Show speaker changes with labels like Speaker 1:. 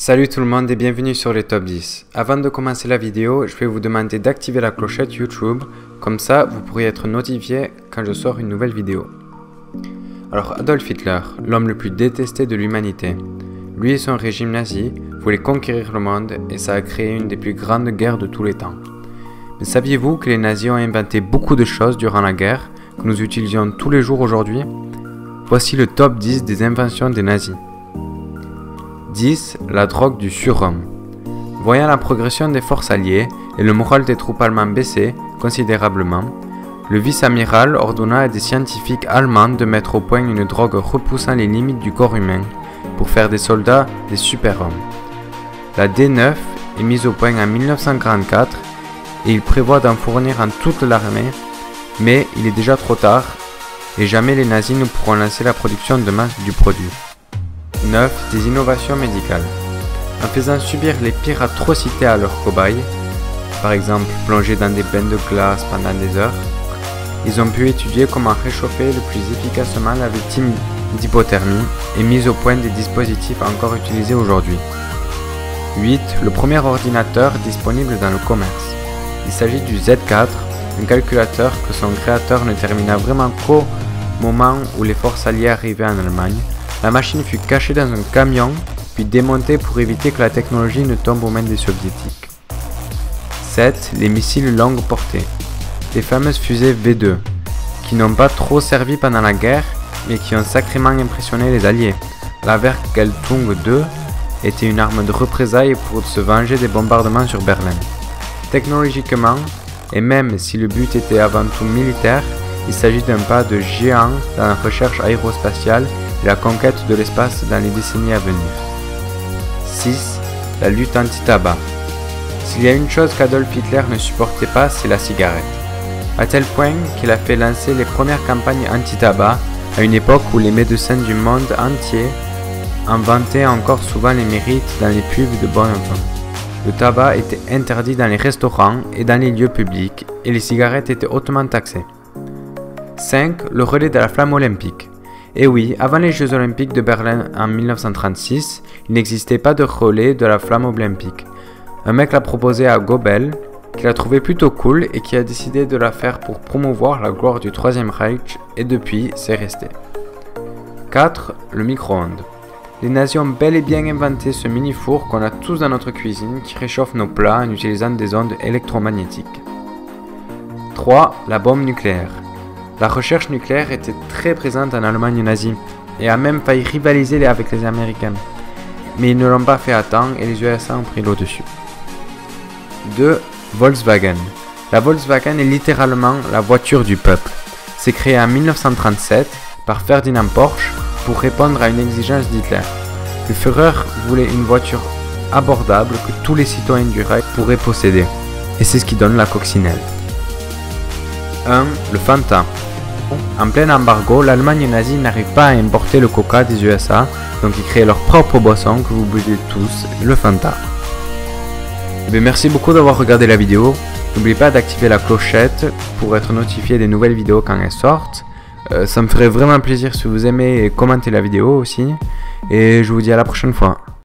Speaker 1: Salut tout le monde et bienvenue sur les top 10. Avant de commencer la vidéo, je vais vous demander d'activer la clochette YouTube, comme ça vous pourrez être notifié quand je sors une nouvelle vidéo. Alors Adolf Hitler, l'homme le plus détesté de l'humanité. Lui et son régime nazi voulaient conquérir le monde et ça a créé une des plus grandes guerres de tous les temps. Mais saviez-vous que les nazis ont inventé beaucoup de choses durant la guerre que nous utilisons tous les jours aujourd'hui? Voici le top 10 des inventions des nazis. 10. La drogue du surhomme. Voyant la progression des forces alliées et le moral des troupes allemandes baisser considérablement, le vice-amiral ordonna à des scientifiques allemands de mettre au point une drogue repoussant les limites du corps humain pour faire des soldats des super-hommes. La D9 est mise au point en 1944 et il prévoit d'en fournir en toute l'armée, mais il est déjà trop tard et jamais les nazis ne pourront lancer la production de masse du produit. 9. Des innovations médicales. En faisant subir les pires atrocités à leurs cobayes, par exemple plonger dans des bains de glace pendant des heures, ils ont pu étudier comment réchauffer le plus efficacement la victime d'hypothermie et mise au point des dispositifs encore utilisés aujourd'hui. 8. Le premier ordinateur disponible dans le commerce. Il s'agit du Z4, un calculateur que son créateur ne termina vraiment qu'au moment où les forces alliées arrivaient en Allemagne. La machine fut cachée dans un camion, puis démontée pour éviter que la technologie ne tombe aux mains des soviétiques. 7. Les missiles longue portée. Les fameuses fusées V2, qui n'ont pas trop servi pendant la guerre, mais qui ont sacrément impressionné les alliés. La Vergeltung 2 était une arme de représailles pour se venger des bombardements sur Berlin. Technologiquement, et même si le but était avant tout militaire, il s'agit d'un pas de géant dans la recherche aérospatiale et la conquête de l'espace dans les décennies à venir. 6. La lutte anti-tabac. S'il y a une chose qu'Adolf Hitler ne supportait pas, c'est la cigarette. À tel point qu'il a fait lancer les premières campagnes anti-tabac à une époque où les médecins du monde entier en vantaient encore souvent les mérites dans les pubs de bon enfant. Le tabac était interdit dans les restaurants et dans les lieux publics et les cigarettes étaient hautement taxées. 5. Le relais de la flamme olympique. Et oui, avant les Jeux olympiques de Berlin en 1936, il n'existait pas de relais de la flamme olympique. Un mec l'a proposé à Goebbels, qui l'a trouvé plutôt cool et qui a décidé de la faire pour promouvoir la gloire du Troisième Reich, et depuis, c'est resté. 4. Le micro-ondes. Les nazis ont bel et bien inventé ce mini-four qu'on a tous dans notre cuisine qui réchauffe nos plats en utilisant des ondes électromagnétiques. 3. La bombe nucléaire. La recherche nucléaire était très présente en Allemagne nazie et a même failli rivaliser avec les Américains. Mais ils ne l'ont pas fait à temps et les USA ont pris l'au-dessus. 2. Volkswagen. La Volkswagen est littéralement la voiture du peuple. C'est créé en 1937 par Ferdinand Porsche pour répondre à une exigence d'Hitler. Le Führer voulait une voiture abordable que tous les citoyens du Reich pourraient posséder. Et c'est ce qui donne la coccinelle. 1. Le Fanta. En plein embargo, l'Allemagne nazie n'arrive pas à importer le coca des USA, donc ils créent leur propre boisson que vous buvez tous, le Fanta. Merci beaucoup d'avoir regardé la vidéo. N'oubliez pas d'activer la clochette pour être notifié des nouvelles vidéos quand elles sortent. Ça me ferait vraiment plaisir si vous aimez et commentez la vidéo aussi. Et je vous dis à la prochaine fois.